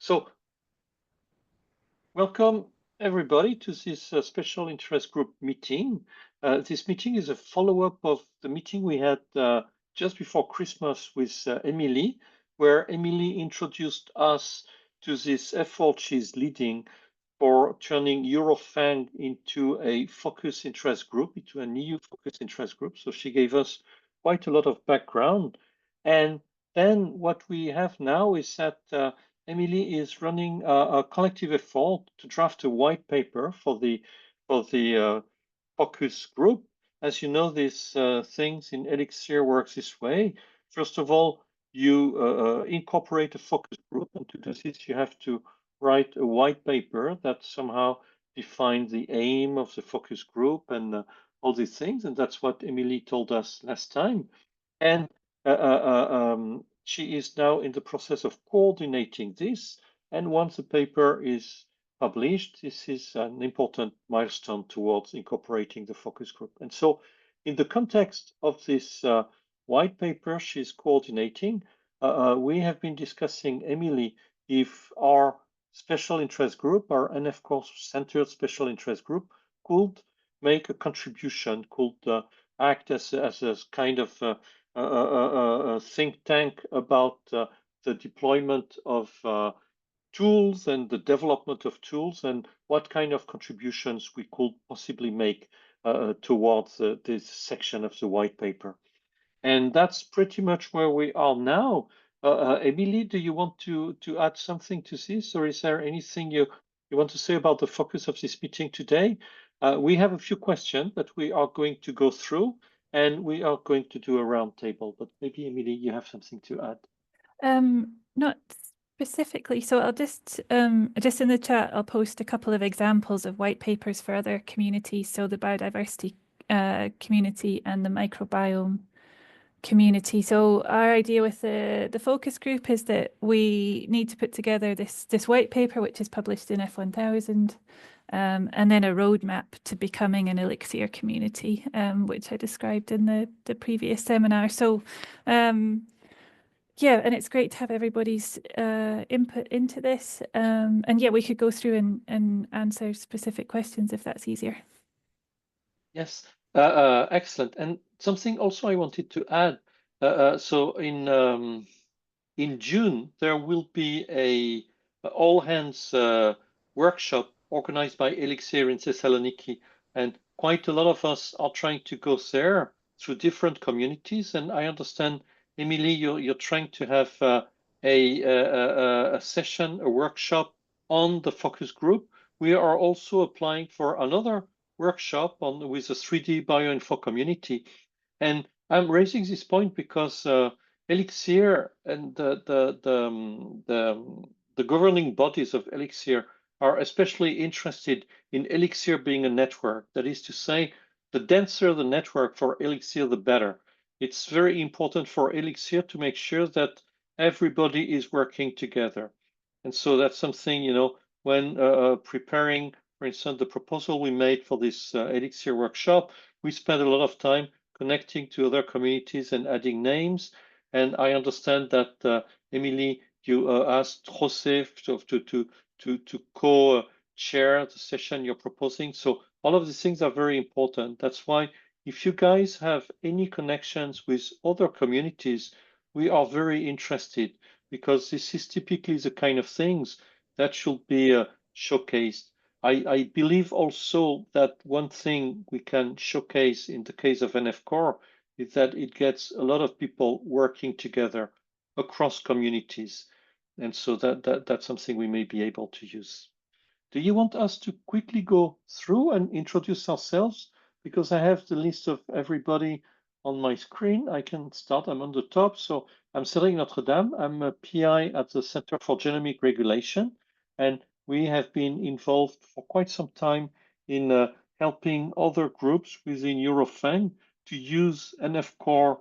So welcome everybody to this special interest group meeting. This meeting is a follow-up of the meeting we had just before Christmas with Emily, where Emily introduced us to this effort she's leading for turning Eurofang into a focus interest group, into an EU focus interest group. So she gave us quite a lot of background. And then what we have now is that Emily is running a collective effort to draft a white paper for the focus group. As you know, these things in ELIXIR works this way. First of all, you incorporate a focus group, and to do this, you have to write a white paper that somehow defines the aim of the focus group and all these things. And that's what Emily told us last time. And she is now in the process of coordinating this. And once the paper is published, this is an important milestone towards incorporating the focus group. And so in the context of this white paper she's coordinating, we have been discussing, Emily, if our special interest group, our NF-core-centered special interest group, could make a contribution, could act as a kind of a think tank about the deployment of tools and the development of tools and what kind of contributions we could possibly make towards this section of the white paper. And that's pretty much where we are now. Emily, do you want to add something to this, or is there anything you want to say about the focus of this meeting today? We have a few questions that we are going to go through, and we are going to do a round table, but maybe, Emily, you have something to add. Not specifically. So I'll just in the chat, I'll post a couple of examples of white papers for other communities. So the biodiversity community and the microbiome community. So our idea with the focus group is that we need to put together this white paper, which is published in F1000, and then a roadmap to becoming an ELIXIR community, which I described in the previous seminar. So yeah, and it's great to have everybody's input into this. And yeah, we could go through and answer specific questions if that's easier. Yes, excellent. And something also I wanted to add. So in June, there will be a all hands workshop organized by ELIXIR in Thessaloniki, and quite a lot of us are trying to go there through different communities. And I understand, Emily, you're trying to have a session, a workshop on the focus group. We are also applying for another workshop with a 3D bioinfo community. And I'm raising this point because ELIXIR and the governing bodies of ELIXIR are especially interested in ELIXIR being a network. That is to say, the denser the network for ELIXIR, the better. It's very important for ELIXIR to make sure that everybody is working together. And so that's something, you know, when preparing, for instance, the proposal we made for this ELIXIR workshop, we spent a lot of time connecting to other communities and adding names. And I understand that, Emily, you asked Jose to co-chair the session you're proposing. So all of these things are very important. That's why if you guys have any connections with other communities, we are very interested, because this is typically the kind of things that should be showcased. I believe also that one thing we can showcase in the case of NF-Core is that it gets a lot of people working together across communities. And so that's something we may be able to use. Do you want us to quickly go through and introduce ourselves? Because I have the list of everybody on my screen. I can start, I'm on the top. So I'm Cédric Notre-Dame. I'm a PI at the Center for Genomic Regulation. And we have been involved for quite some time in helping other groups within Eurofang to use NF-Core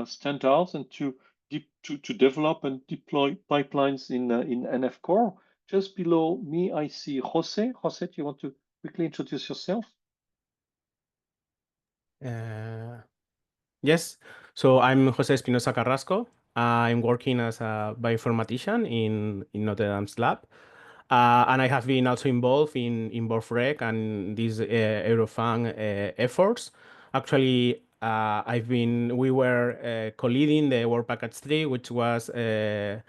standards and to develop and deploy pipelines in NF-Core. Just below me, I see Jose. Jose, do you want to quickly introduce yourself? Yes. So I'm Jose Espinosa Carrasco. I'm working as a bioinformatician in Notre Dame's lab. And I have been also involved in BorgRec and these Eurofund efforts. Actually, we were co-leading the Work Package 3, which was the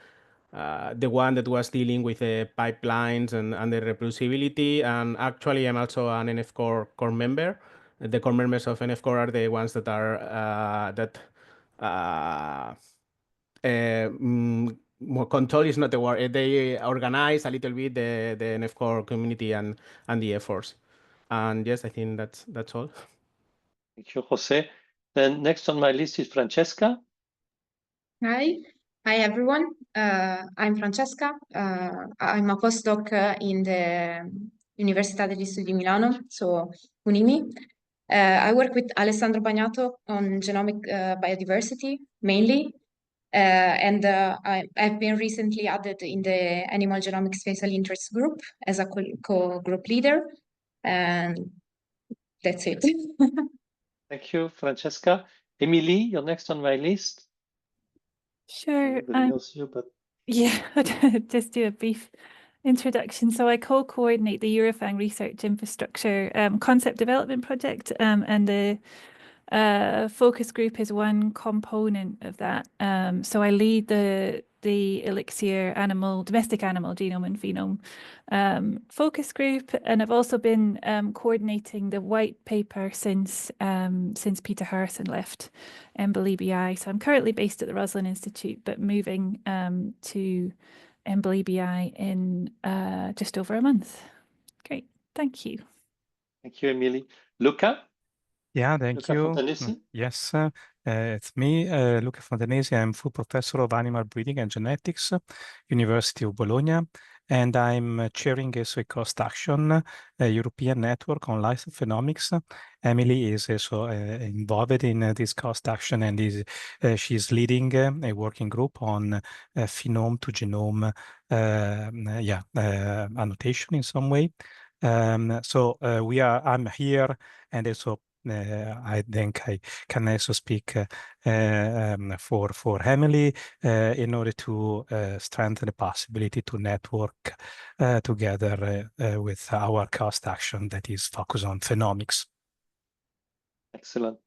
one that was dealing with the pipelines and the reproducibility. And actually, I'm also an NF core member. The core members of NF core are the ones that are control is not the word. They organize a little bit the NF core community and the efforts. And yes, I think that's all. Thank you, Jose. Then next on my list is Francesca. Hi everyone. I'm Francesca. I'm a postdoc in the Università degli Studi di Milano, so UNIMI. I work with Alessandro Bagnato on genomic biodiversity mainly, and I've been recently added in the animal-genomics special interest group as a co-group leader, and that's it. Thank you, Francesca. Emily, you're next on my list. Sure. Everybody knows you, but yeah, just do a brief introduction. So I co-coordinate the Eurofund Research Infrastructure Concept Development Project, and the focus group is one component of that. So I lead the ELIXIR domestic animal genome and phenome focus group, and I've also been coordinating the white paper since Peter Harrison left EBI. So I'm currently based at the Roslin Institute, but moving to EBI in just over a month. Great, thank you. Thank you, Emily. Luca? Yeah, thank you. Fontanesi? Yes, it's me, Luca Fontanesi. I'm full professor of animal breeding and genetics, University of Bologna, and I'm chairing a cost action, a European network on life phenomics. Emily is also involved in this cost action, and she's leading a working group on phenome to genome annotation in some way. So I'm here, and also I think I can also speak for Emily in order to strengthen the possibility to network together with our cost action that is focused on phenomics. Excellent.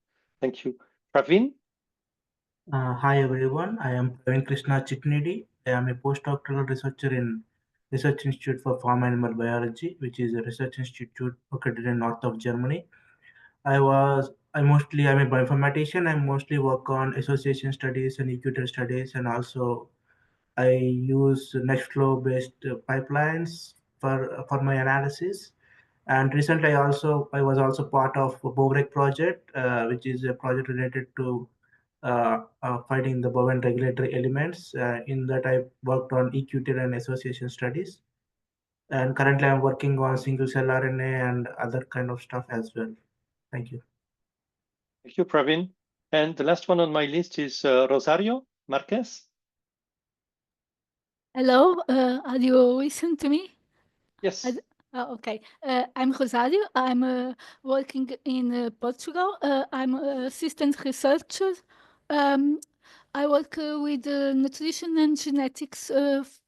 Thank you. Praveen? Hi everyone, I am Praveen Krishna Chitnidi. I am a postdoctoral researcher in Research Institute for Farm Animal Biology, which is a research institute located in north of Germany. I'm a bioinformatician. I mostly work on association studies and equator studies, and also I use Nextflow based pipelines for my analysis. And recently, I was also part of a BOVREC project, which is a project related to finding the bovine regulatory elements. In that, I worked on equator and association studies. And currently, I'm working on single cell RNA and other kind of stuff as well. Thank you. Thank you, Praveen. And the last one on my list is Rosario Marquez. Hello, are you listen to me? Yes. Okay. I'm Rosario. I'm working in Portugal. I'm an assistant researcher. I work with nutrition and genetics of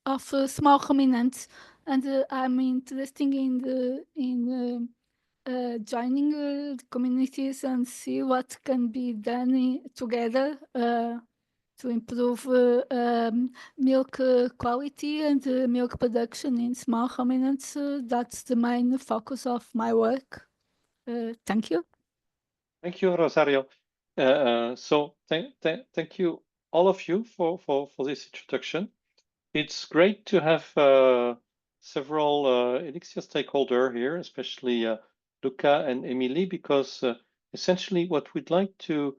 small ruminants, and I'm interested in joining the communities and see what can be done together to improve milk quality and milk production in small ruminants. That's the main focus of my work. Thank you. Thank you, Rosario. So thank you, all of you, for this introduction. It's great to have several ELIXIR stakeholders here, especially Luca and Emily, because essentially what we'd like to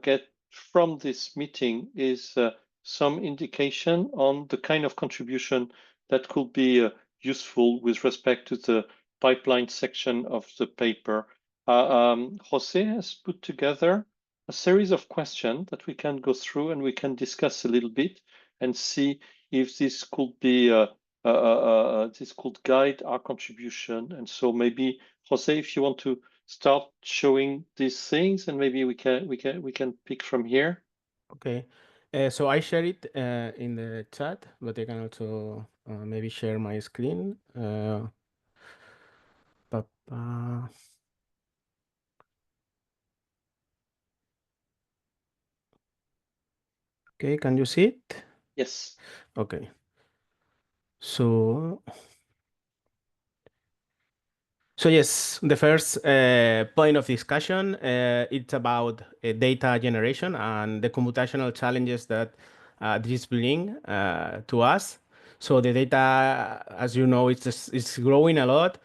get from this meeting is some indication on the kind of contribution that could be useful with respect to the pipeline section of the paper. Jose has put together a series of questions that we can go through and we can discuss a little bit and see if this could be this could guide our contribution. And so maybe Jose, if you want to start showing these things, and maybe we can pick from here. Okay. So I share it in the chat, but I can also maybe share my screen. Okay, can you see it? Yes. Okay. So yes, the first point of discussion, it's about data generation and the computational challenges that this bring to us. So the data, as you know, it's growing a lot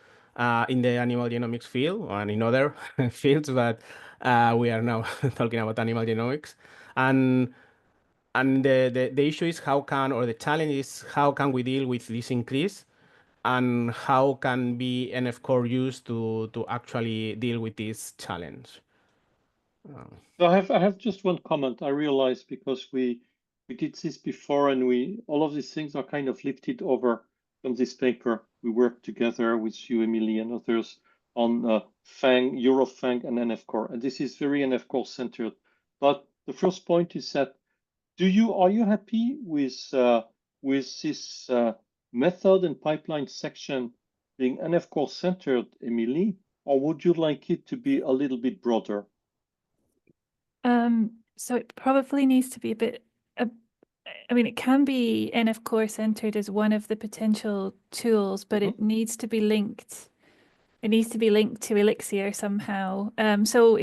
in the animal genomics field and in other fields, but we are now talking about animal genomics. And the issue is how can, or the challenge is how can we deal with this increase, and how can be NF Core used to actually deal with this challenge? So I have just one comment. I realized because we did this before, and all of these things are kind of lifted over from this paper. We worked together with you, Emily, and others on FANG, EuroFANG, and NF Core, and this is very NF Core centered. But the first point is that are you happy with this method and pipeline section being NF Core centered, Emily, or would you like it to be a little bit broader? So it probably needs to be a bit, I mean, it can be NF Core centered as one of the potential tools, but it needs to be linked. It needs to be linked to ELIXIR somehow. So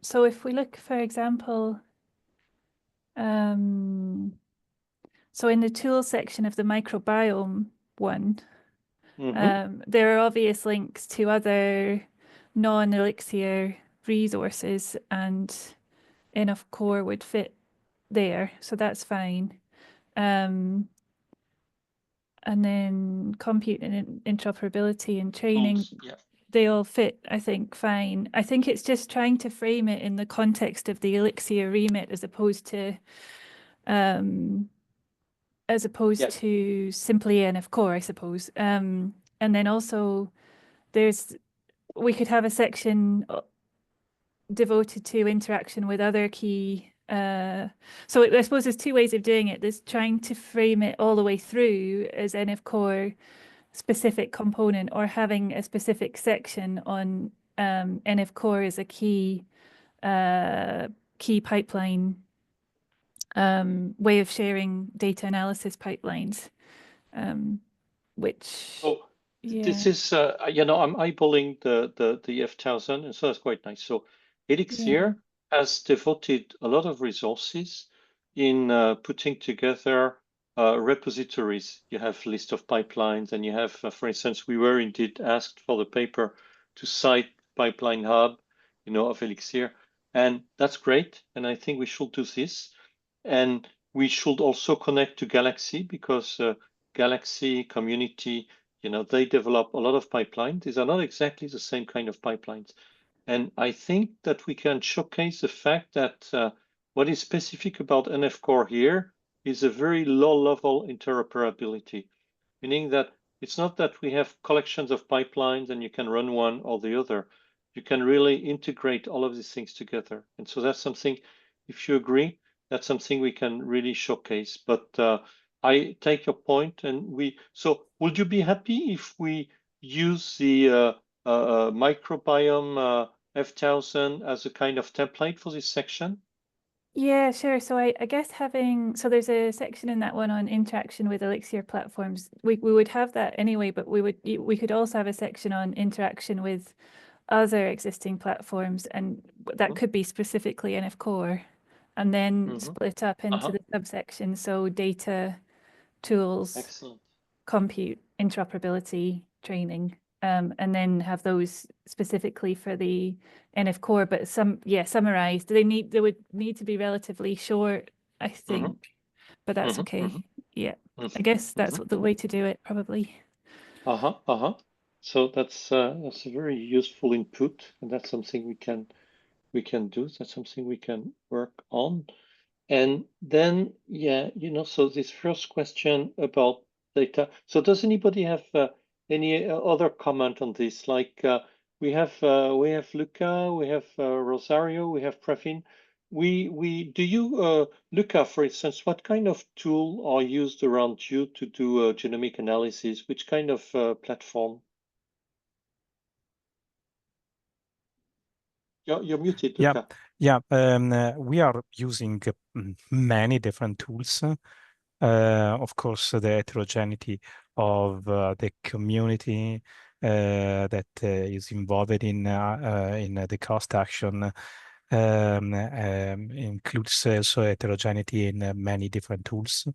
so if we look, for example, so in the tools section of the microbiome one, there are obvious links to other non-ELIXIR resources, and NF Core would fit there, so that's fine. And then compute and interoperability and training, they all fit, I think, fine. I think it's just trying to frame it in the context of the ELIXIR remit as opposed to simply NF Core, I suppose. And then also we could have a section devoted to interaction with other key. So I suppose there's two ways of doing it. There's trying to frame it all the way through as NF Core specific component, or having a specific section on NF Core as a key pipeline way of sharing data analysis pipelines, which. So this is, I'm eyeballing the F1000, and so that's quite nice. So ELIXIR has devoted a lot of resources in putting together repositories. You have a list of pipelines, and you have, for instance, we were indeed asked for the paper to cite Pipeline Hub, of ELIXIR, and that's great. And I think we should do this, and we should also connect to Galaxy, because Galaxy community, they develop a lot of pipelines. These are not exactly the same kind of pipelines. And I think that we can showcase the fact that what is specific about NF Core here is a very low level interoperability, meaning that it's not that we have collections of pipelines and you can run one or the other. You can really integrate all of these things together. And so that's something, if you agree, that's something we can really showcase. But I take your point, and so would you be happy if we use the microbiome F1000 as a kind of template for this section? Yeah, sure. So I guess so there's a section in that one on interaction with ELIXIR platforms. We would have that anyway, but we could also have a section on interaction with other existing platforms, and that could be specifically NF Core, and then split up into the subsection. So data, tools, excellent, compute, interoperability, training, and then have those specifically for the NF Core, but summarized. They would need to be relatively short, I think, but that's okay. Yeah, I guess that's the way to do it, probably. So that's a very useful input, and that's something we can do. That's something we can work on. And then, so this first question about data. So does anybody have any other comment on this? Like we have Luca, we have Rosario, we have Praveen. do you, Luca, for instance, what kind of tool are used around you to do genomic analysis? Which kind of platform? You're muted, Luca. Yeah. We are using many different tools. Of course, the heterogeneity of the community that is involved in the cost action includes also heterogeneity in many different tools.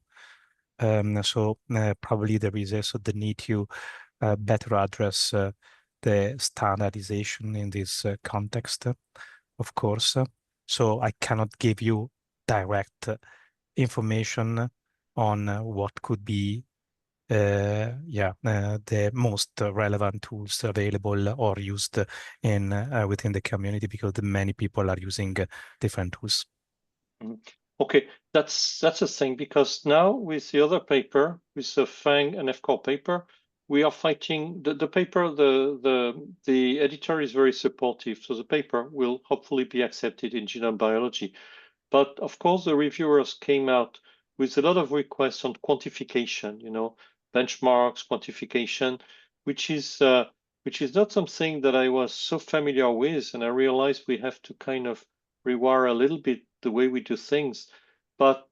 So probably there is also the need to better address the standardization in this context, of course. So I cannot give you direct information on what could be the most relevant tools available or used in within the community, because many people are using different tools. Okay, that's a thing, because now with the other paper, with the FANG and FCOR paper, we are fighting the paper. The editor is very supportive, so the paper will hopefully be accepted in genome biology. But of course, the reviewers came out with a lot of requests on quantification, benchmarks, quantification, which is not something that I was so familiar with, and I realized we have to kind of rewire a little bit the way we do things. But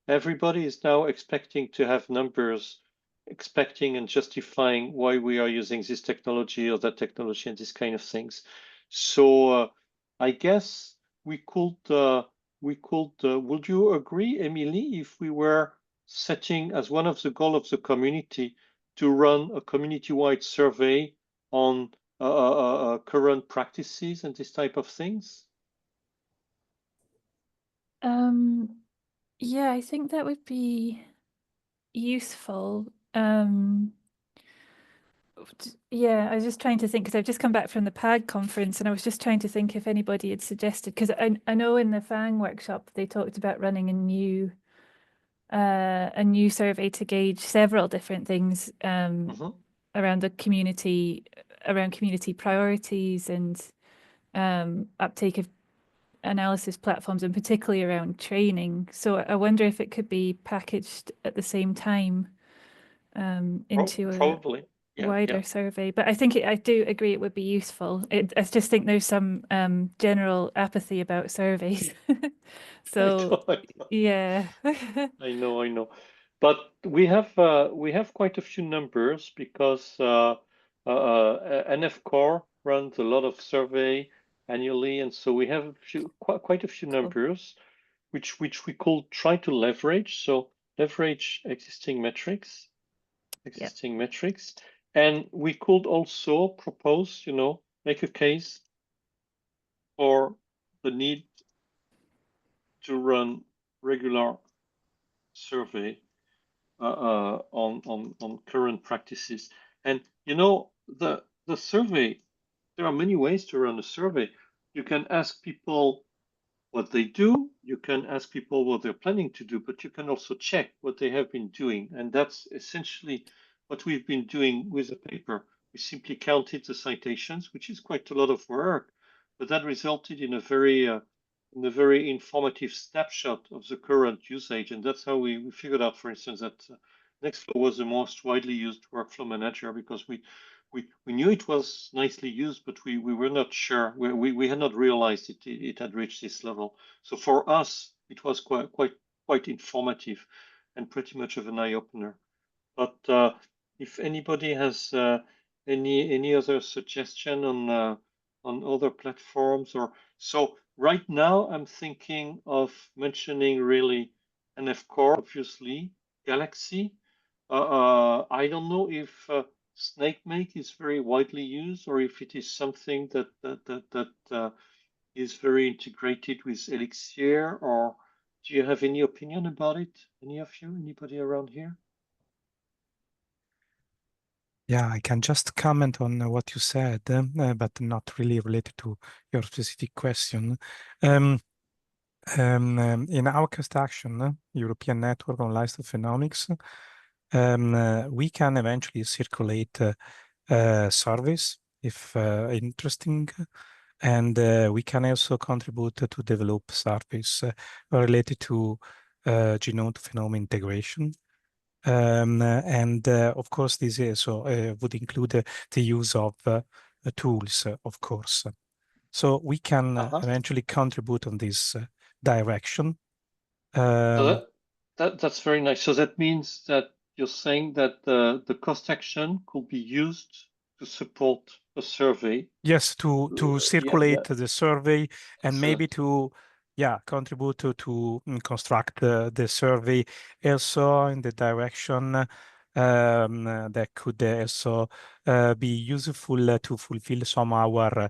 everybody is now expecting to have numbers, expecting and justifying why we are using this technology or that technology and these kind of things. So I guess we could. Would you agree, Emily, if we were setting as one of the goals of the community to run a community-wide survey on current practices and this type of things? Yeah, I think that would be useful. Yeah, I was just trying to think, because I've just come back from the PAG conference, and I was just trying to think if anybody had suggested, because I know in the FANG workshop they talked about running a new survey to gauge several different things around the community, around community priorities and uptake of analysis platforms, and particularly around training. So I wonder if it could be packaged at the same time into probably a wider survey. But I think I do agree it would be useful. I just think there's some general apathy about surveys. So I know. yeah. I know. But we have quite a few numbers, because NFCore runs a lot of survey annually, and so we have quite a few numbers, which we could try to leverage. So leverage existing metrics, and we could also propose, make a case for the need to run regular survey on current practices. And the survey, there are many ways to run a survey. You can ask people what they do, you can ask people what they're planning to do, but you can also check what they have been doing. And that's essentially what we've been doing with the paper. We simply counted the citations, which is quite a lot of work, but that resulted in a very informative snapshot of the current usage. And that's how we figured out, for instance, that Nextflow was the most widely used workflow manager, because we knew it was nicely used, but we were not sure. We had not realized it had reached this level. So for us, it was quite informative and pretty much of an eye opener. But if anybody has any other suggestion on other platforms, or so, right now I'm thinking of mentioning really NFCore, obviously, Galaxy. I don't know if SnakeMake is very widely used, or if it is something that is very integrated with ELIXIR, or do you have any opinion about it? Any of you? Anybody around here? Yeah, I can just comment on what you said, but not really related to your specific question. In our cost action, European Network on Livestock Phenomics, we can eventually circulate surveys if interesting. And we can also contribute to develop surveys related to genome to phenome integration. And of course, this also would include the use of tools, of course. So we can eventually contribute on this direction. So that's very nice. So that means that you're saying that the cost action could be used to support a survey. Yes, to circulate the survey and maybe Excellent. to contribute to construct the survey also in the direction that could also be useful to fulfill some our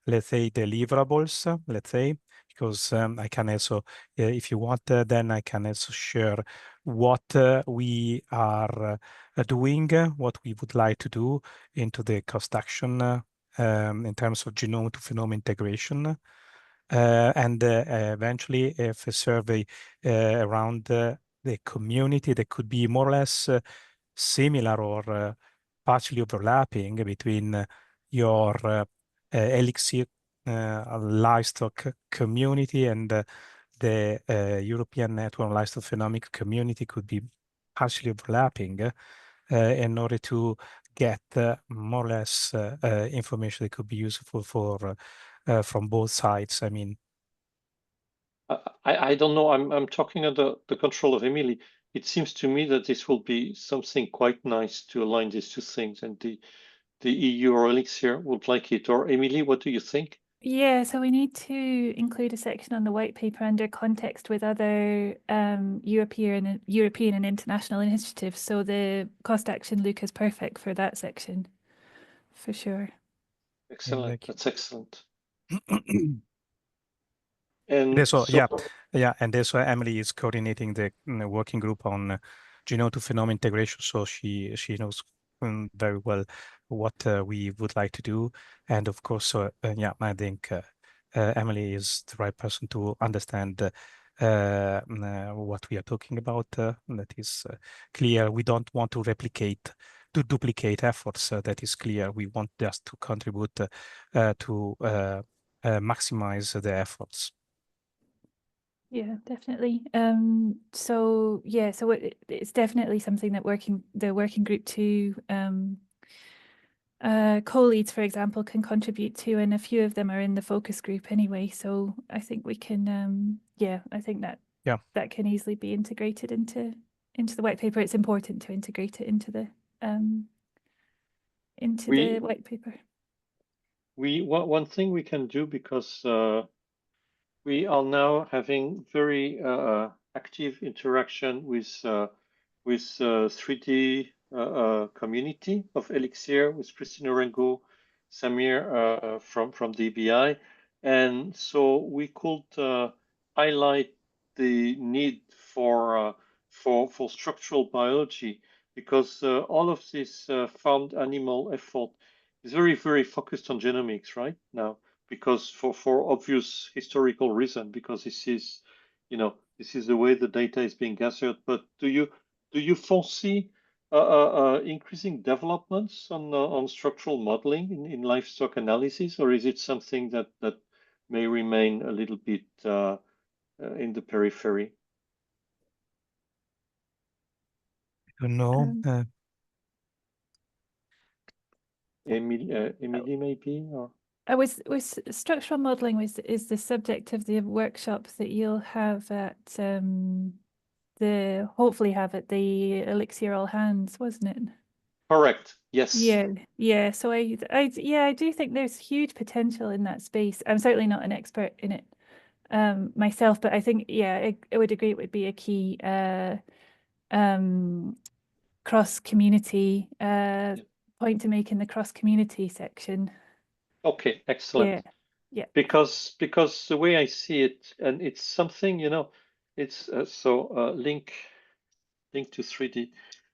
let's say deliverables, let's say, because I can also if you want then I can also share what we are doing, what we would like to do into the cost action in terms of genome to phenome integration. And eventually, if a survey around the community that could be more or less similar or partially overlapping between your ELIXIR livestock community and the European Network Livestock Phenomic community could be partially overlapping in order to get more or less information that could be useful for from both sides. I mean, I don't know. I'm talking under the control of Emily. It seems to me that this will be something quite nice to align these two things, and the EU or ELIXIR would like it. Or Emily, what do you think? Yeah, so we need to include a section on the white paper under context with other European and international initiatives. So the cost action look is perfect for that section, for sure. Excellent. That's excellent. And so and that's why Emily is coordinating the working group on genome to phenome integration. So she knows very well what we would like to do, and of course, I think Emily is the right person to understand what we are talking about. That is clear. We don't want to duplicate efforts. That is clear. We want just to contribute to maximize the efforts. Yeah, definitely. So it's definitely something that the working group 2 co-leads, for example, can contribute to, and a few of them are in the focus group anyway. So I think we can, I think that can easily be integrated into the white paper. It's important to integrate it into the white paper. One thing we can do, because we are now having very active interaction with 3D community of ELIXIR, with Christina Rengo, Samir from DBI, and so we could highlight the need for structural biology, because all of this farmed animal effort is very focused on genomics right now, because for obvious historical reason, because this is the way the data is being gathered. But do you foresee increasing developments on structural modeling in livestock analysis, or is it something that may remain a little bit in the periphery? I don't know. Emily, maybe, or with structural modeling is the subject of the workshop that you'll have at hopefully have at the ELIXIR All Hands, wasn't it? Correct. Yes. Yeah. So I do think there's huge potential in that space. I'm certainly not an expert in it myself, but I think I would agree it would be a key cross-community point to make in the cross-community section. Okay, excellent. Yeah. Because the way I see it, and it's something, it's link to 3D.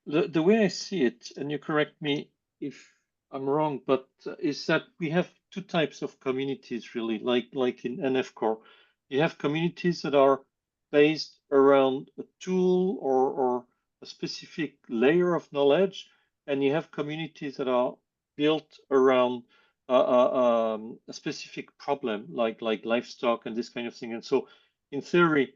The way I see it, and you correct me if I'm wrong, but is that we have two types of communities really, like in NF-Core. You have communities that are based around a tool or a specific layer of knowledge, and you have communities that are built around a specific problem like livestock and this kind of thing. And so in theory,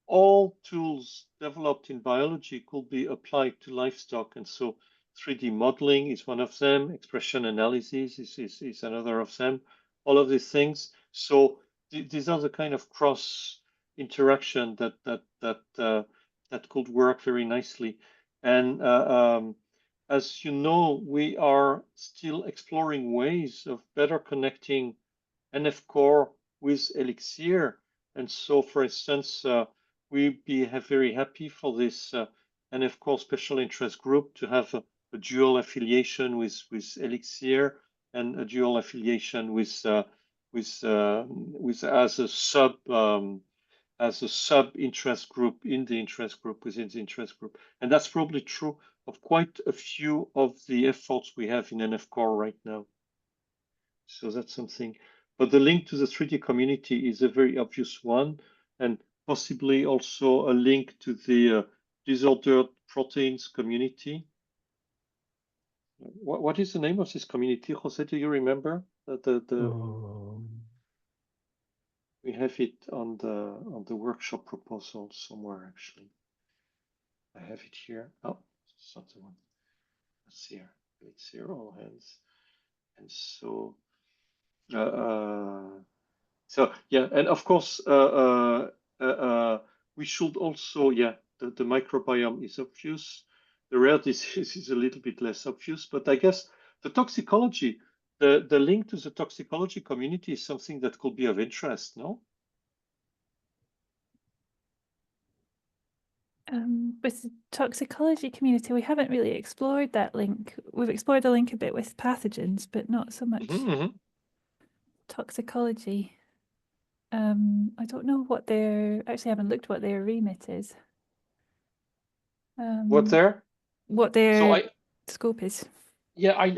all tools developed in biology could be applied to livestock. And so 3D modeling is one of them. Expression analysis is another of them. All of these things. So these are the kind of cross interaction that could work very nicely. And as you know, we are still exploring ways of better connecting NF core with ELIXIR. And so, for instance, we'd be very happy for this NF core special interest group to have a dual affiliation with ELIXIR and a dual affiliation with as a sub interest group in the interest group within the interest group. And that's probably true of quite a few of the efforts we have in NF core right now. So that's something. But the link to the 3D community is a very obvious one, and possibly also a link to the disordered proteins community. What is the name of this community, Jose? Do you remember? We have it on the workshop proposal somewhere, actually. I have it here. Oh, it's not the one. Let's see here. It's here, all hands. And so, so yeah, and of course, we should also, yeah, the microbiome is obvious. The rare disease is a little bit less obvious, but I guess the toxicology, the link to the toxicology community is something that could be of interest, no? With the toxicology community, we haven't really explored that link. We've explored the link a bit with pathogens, but not so much toxicology. I don't know what their, actually I haven't looked what their remit is. What their scope is. Yeah, I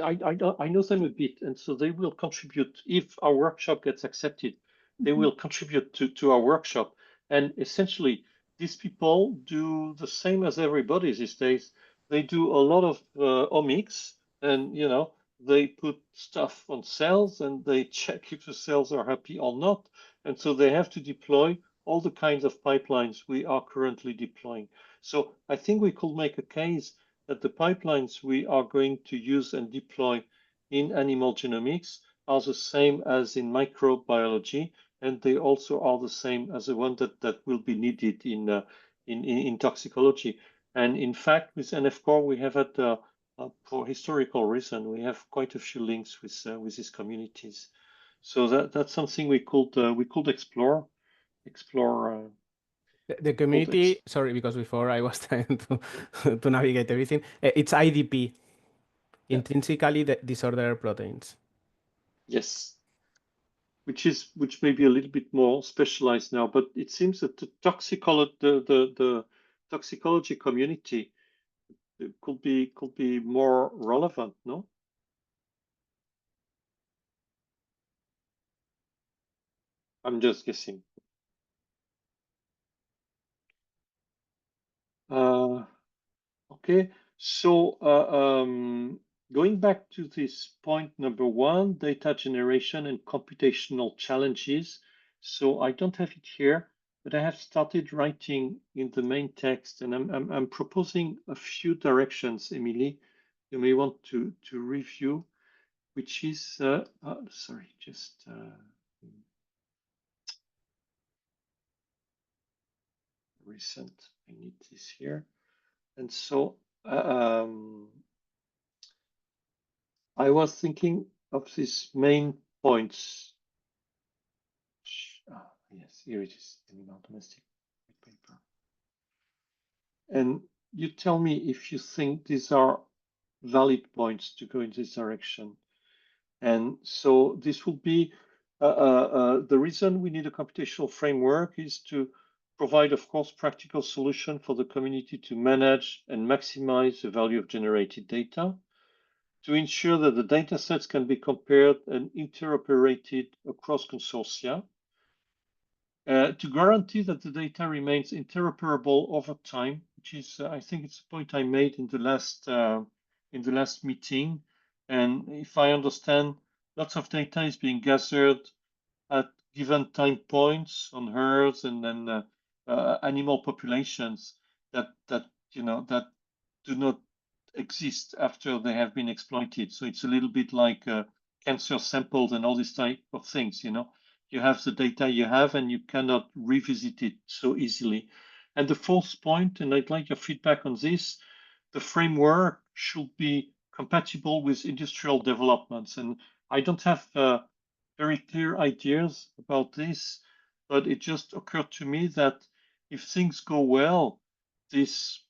know them a bit, and so they will contribute if our workshop gets accepted. They will contribute to our workshop, and essentially these people do the same as everybody these days. They do a lot of omics, and you know they put stuff on cells, and they check if the cells are happy or not, and so they have to deploy all the kinds of pipelines we are currently deploying. So I think we could make a case that the pipelines we are going to use and deploy in animal genomics are the same as in microbiology, and they also are the same as the one that will be needed in toxicology. And in fact, with NF core, we have had for historical reason, we have quite a few links with these communities. So that's something we could explore. The community, sorry, because before I was trying to navigate everything. It's IDP, intrinsically disordered proteins. Yes, which may be a little bit more specialized now, but it seems that the toxicology community could be more relevant, no? I'm just guessing. Okay, so going back to this point number 1, data generation and computational challenges. So I don't have it here, but I have started writing in the main text, and I'm proposing a few directions, Emily, you may want to review, which is sorry, just recent. I need this here. And so I was thinking of these main points. Yes, here it is, animal domestic paper. And you tell me if you think these are valid points to go in this direction. And so this will be the reason we need a computational framework is to provide, of course, practical solution for the community to manage and maximize the value of generated data, to ensure that the data sets can be compared and interoperated across consortia, to guarantee that the data remains interoperable over time, which is, I think it's a point I made in the last meeting. And if I understand, lots of data is being gathered at given time points on herds and then animal populations that do not exist after they have been exploited. So it's a little bit like cancer samples and all these type of things. You have the data you have, and you cannot revisit it so easily. And the fourth point, and I'd like your feedback on this, the framework should be compatible with industrial developments. And I don't have very clear ideas about this, but it just occurred to me that if things go well, this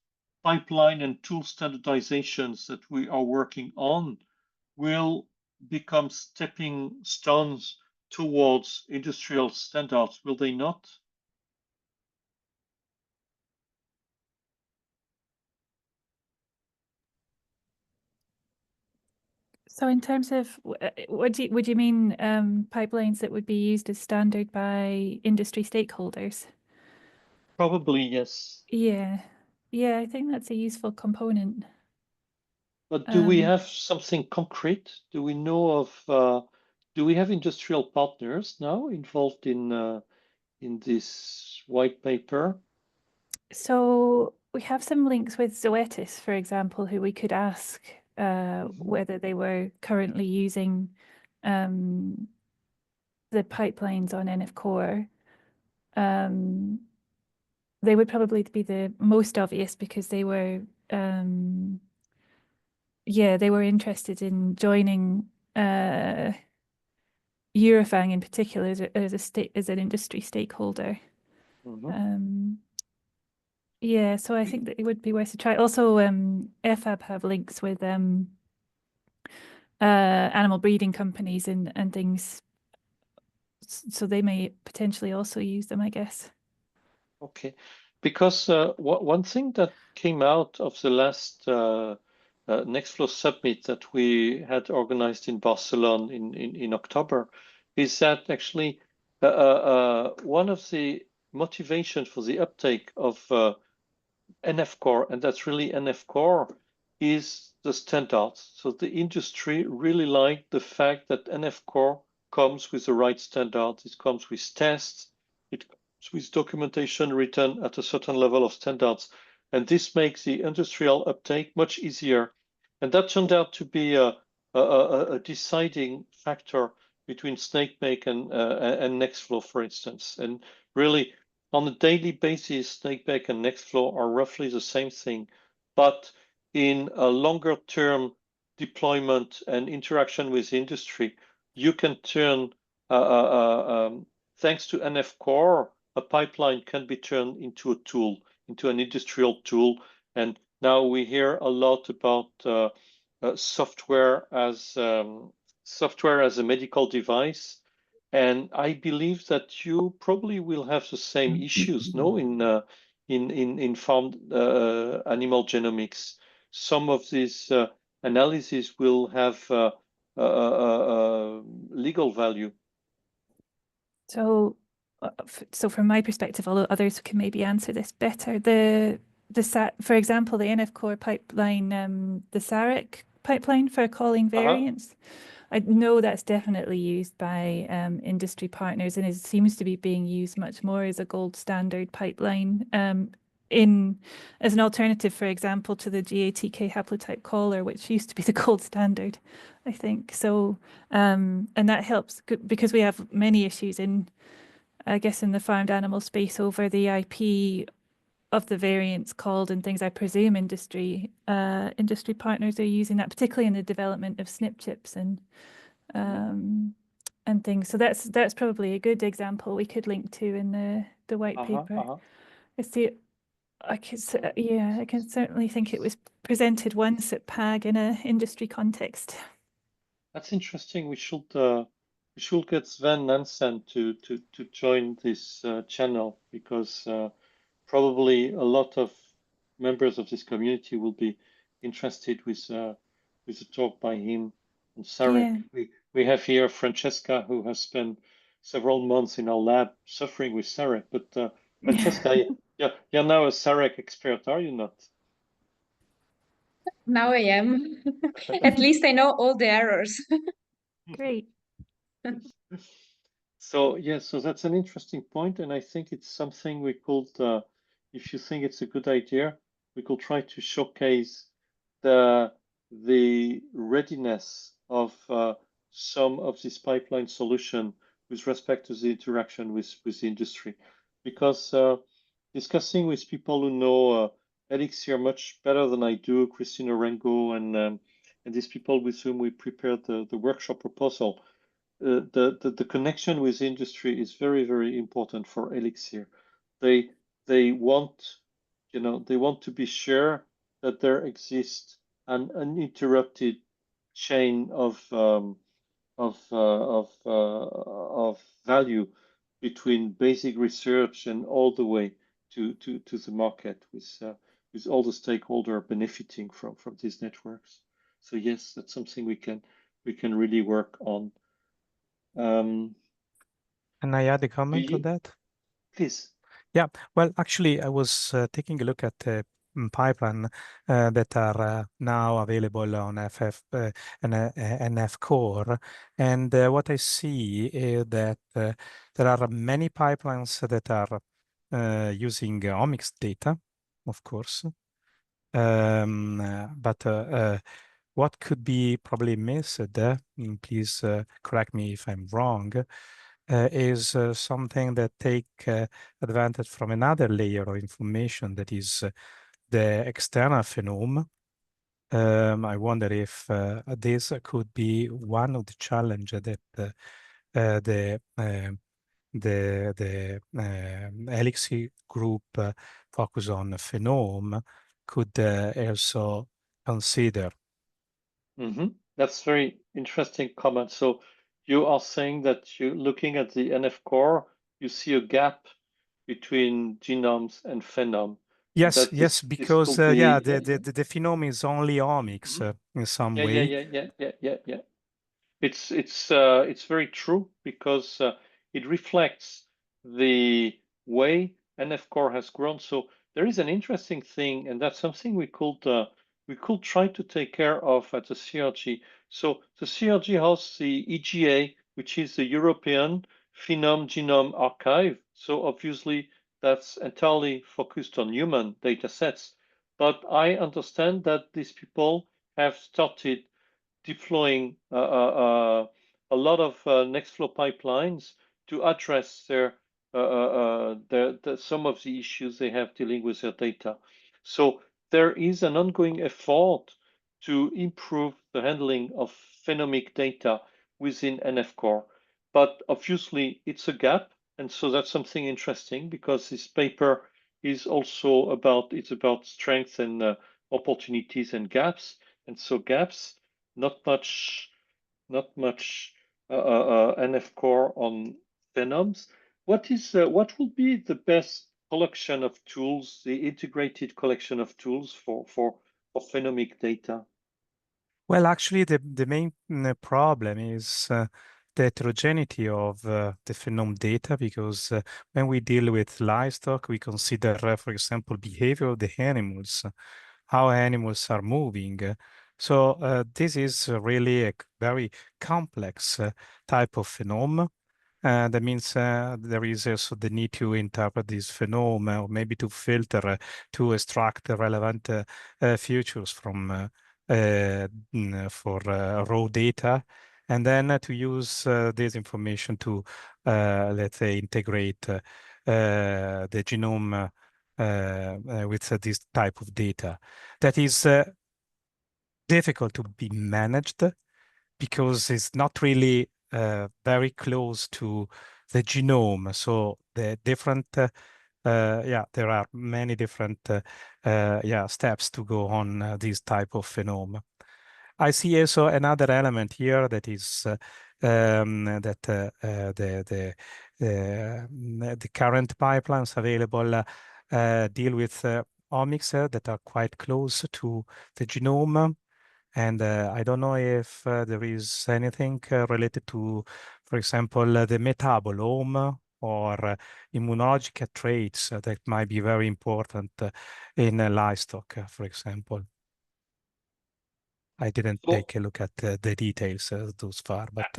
pipeline and tool standardizations that we are working on will become stepping stones towards industrial standards, will they not? So in terms of, would you mean pipelines that would be used as standard by industry stakeholders? Probably, yes. Yeah, I think that's a useful component. But do we have something concrete? Do we know of, do we have industrial partners now involved in this white paper? So we have some links with Zoetis, for example, who we could ask whether they were currently using the pipelines on NF Core. They would probably be the most obvious because they were, they were interested in joining Eurofang in particular as an industry stakeholder. Yeah, so I think that it would be worth a try. Also, FAB have links with animal breeding companies and things, so they may potentially also use them, I guess. Okay, because one thing that came out of the last Nextflow Summit that we had organized in Barcelona in October is that actually one of the motivations for the uptake of NF Core, and that's really NF Core, is the standards. So the industry really liked the fact that NF Core comes with the right standards. It comes with tests. It comes with documentation written at a certain level of standards. And this makes the industrial uptake much easier. And that turned out to be a deciding factor between SnakeMake and Nextflow, for instance. And really, on a daily basis, SnakeMake and Nextflow are roughly the same thing, but in a longer term deployment and interaction with industry, you can turn, thanks to NF Core, a pipeline can be turned into a tool, into an industrial tool. And now we hear a lot about software as a medical device. And I believe that you probably will have the same issues, no, in farm animal genomics. Some of these analyses will have legal value. So from my perspective, although others can maybe answer this better, for example, the NF Core pipeline, the SARIC pipeline for calling variants. I know that's definitely used by industry partners, and it seems to be being used much more as a gold standard pipeline as an alternative, for example, to the GATK haplotype caller, which used to be the gold standard, I think. So, and that helps because we have many issues I guess, in the farmed animal space over the IP of the variants called and things. I presume industry partners are using that, particularly in the development of SNP chips and things. So that's probably a good example we could link to in the white paper. I can certainly think it was presented once at PAG in an industry context. That's interesting. We should get Sven Nansen to join this channel, because probably a lot of members of this community will be interested with a talk by him on SARIC. Yeah. We have here Francesca, who has spent several months in our lab suffering with SARIC. But Francesca, you're now a SARIC expert, are you not? Now I am. At least I know all the errors. Great. So yes, so that's an interesting point, and I think it's something we could, if you think it's a good idea, we could try to showcase the readiness of some of this pipeline solution with respect to the interaction with the industry, because discussing with people who know Elixir much better than I do, Christina Rengo and these people with whom we prepared the workshop proposal. The connection with industry is very, very important for Elixir. They want, they want to be sure that there exists an uninterrupted chain of value between basic research and all the way to the market with all the stakeholder benefiting from these networks. So yes, that's something we can really work on. Can I add a comment on that? Please. Yeah, well, actually, I was taking a look at the pipeline that are now available on NF Core, and what I see is that there are many pipelines that are using omics data, of course, but what could be probably missed, please correct me if I'm wrong, is something that take advantage from another layer of information that is the external phenome. I wonder if this could be one of the challenges that the ELIXIR group focus on Phenome could also consider. That's very interesting comment. So you are saying that you looking at the NF core, you see a gap between genomes and Phenome. Yes, yes, because yeah, the Phenome is only omics in some way. Yeah. It's very true because it reflects the way NF core has grown. So there is an interesting thing, and that's something we could try to take care of at the CRG. So the CRG hosts the EGA, which is the European Phenome Genome Archive. So obviously that's entirely focused on human data sets. But I understand that these people have started deploying a lot of Nextflow pipelines to address some of the issues they have dealing with their data. So there is an ongoing effort to improve the handling of phenomic data within NF Core. But obviously, it's a gap. And so that's something interesting because this paper is also about strengths and opportunities and gaps. And so gaps, not much NF core on phenomes. What will be the best collection of tools, the integrated collection of tools for phenomic data? Well, actually, the main problem is the heterogeneity of the phenome data, because when we deal with livestock, we consider, for example, behavior of the animals, how animals are moving. So this is really a very complex type of phenome. That means there is also the need to interpret this phenome, or maybe to filter, to extract the relevant features from for raw data, and then to use this information to, let's say, integrate the genome with this type of data. That is difficult to be managed because it's not really very close to the genome. So the different, there are many different steps to go on this type of phenome. I see also another element here that is that the current pipelines available deal with omics that are quite close to the genome. And I don't know if there is anything related to, for example, the metabolome or immunological traits that might be very important in livestock, for example. I didn't take a look at the details thus far, but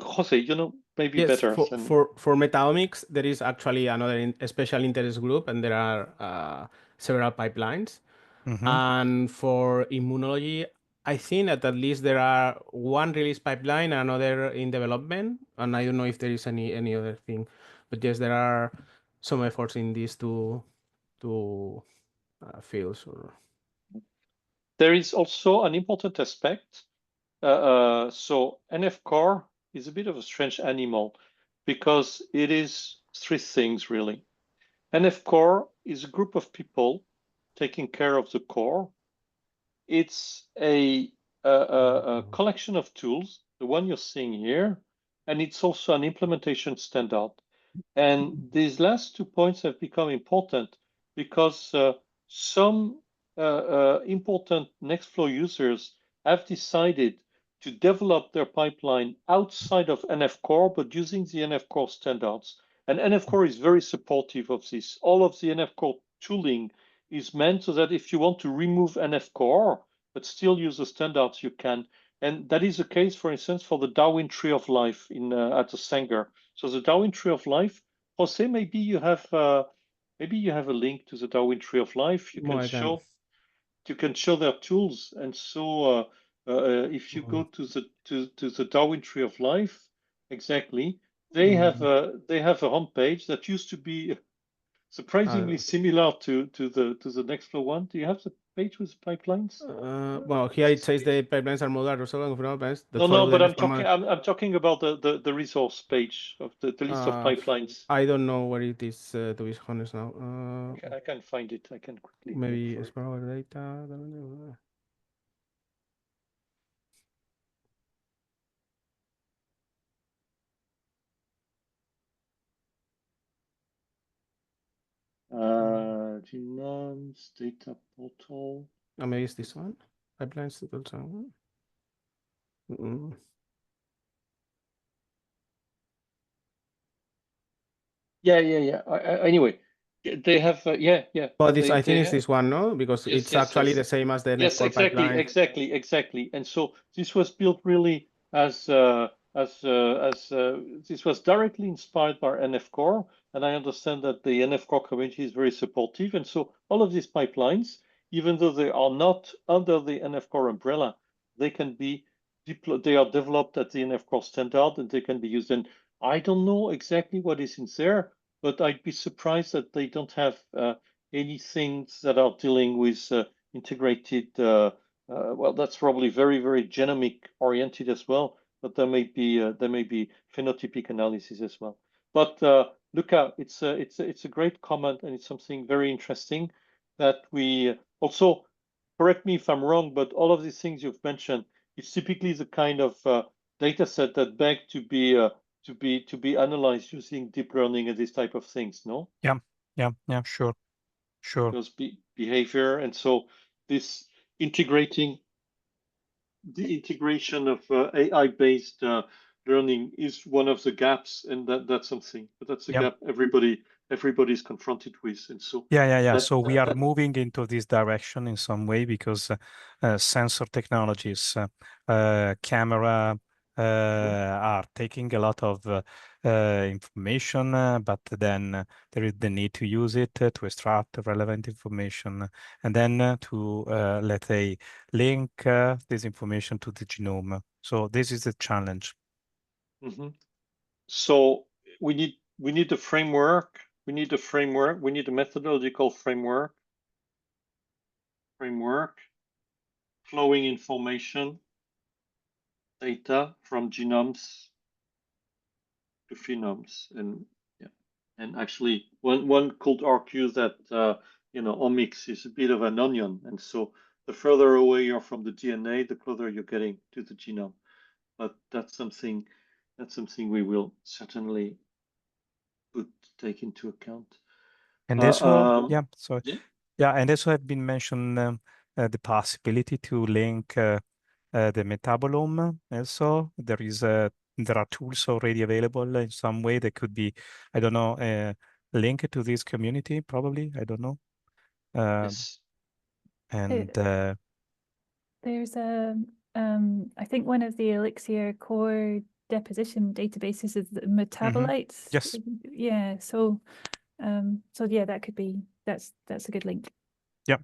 Jose, you know, maybe Yes, better for, than for metaomics, there is actually another special interest group, and there are several pipelines. And for immunology, I think that at least there are one release pipeline, another in development, and I don't know if there is any other thing. But yes, there are some efforts in these two fields. There is also an important aspect. So NF-core is a bit of a strange animal because it is three things really. NF-core is a group of people taking care of the core. It's a collection of tools, the one you're seeing here, and it's also an implementation standard. And these last 2 points have become important because some important Nextflow users have decided to develop their pipeline outside of NF-core, but using the NF-core standards. And NF-core is very supportive of this. All of the NF-core tooling is meant so that if you want to remove NF-core, but still use the standards, you can. And that is the case, for instance, for the Darwin Tree of Life at the Sanger. So the Darwin Tree of Life, Jose, maybe you have a link to the Darwin Tree of Life. You can show their tools, and so if you go to the Darwin Tree of Life, exactly, they have a homepage that used to be surprisingly similar to the Nextflow one. Do you have the page with pipelines? Well, here it says the pipelines are modular resolving pipelines. No, but I'm talking about the resource page of the list of pipelines. I don't know where it is, to be honest now. I can find it. I can quickly. Maybe explore data. Genomes, data portal. Maybe it's this one. Pipelines also. Yeah. Anyway, they have But I think it's this one, no? Because it's actually the same as the NF-core pipeline. Exactly. And so this was built really as this was directly inspired by NF-core, and I understand that the NF-core community is very supportive. And so all of these pipelines, even though they are not under the NF-core umbrella, they can be deployed. They are developed at the NF-core standard, and they can be used. And I don't know exactly what is in there, but I'd be surprised that they don't have any things that are dealing with integrated. Well, that's probably very, very genomic oriented as well, but there may be phenotypic analysis as well. But Luca, it's a great comment, and it's something very interesting that we also, correct me if I'm wrong, but all of these things you've mentioned, it's typically the kind of data set that beg to be analyzed using deep learning and these type of things, no? Yeah, sure. Because behavior, and so this the integration of AI-based learning is one of the gaps, and that's something. But that's a gap everybody's confronted with, and so So we are moving into this direction in some way because sensor technologies, camera are taking a lot of information, but then there is the need to use it to extract relevant information, and then to let's say link this information to the genome. So this is the challenge. So we need a framework. We need a methodological framework, flowing information, data from genomes to phenomes, and actually one could argue that omics is a bit of an onion, and so the further away you're from the DNA, the closer you're getting to the genome. But that's something we will certainly take into account. And also, and also have been mentioned the possibility to link the metabolome. Also, there are tools already available in some way that could be, I don't know, linked to this community. Probably, I don't know. Yes. And there's I think one of the ELIXIR core deposition databases is the metabolites. Yes. Yeah. So yeah, that could be, that's a good link. Yeah.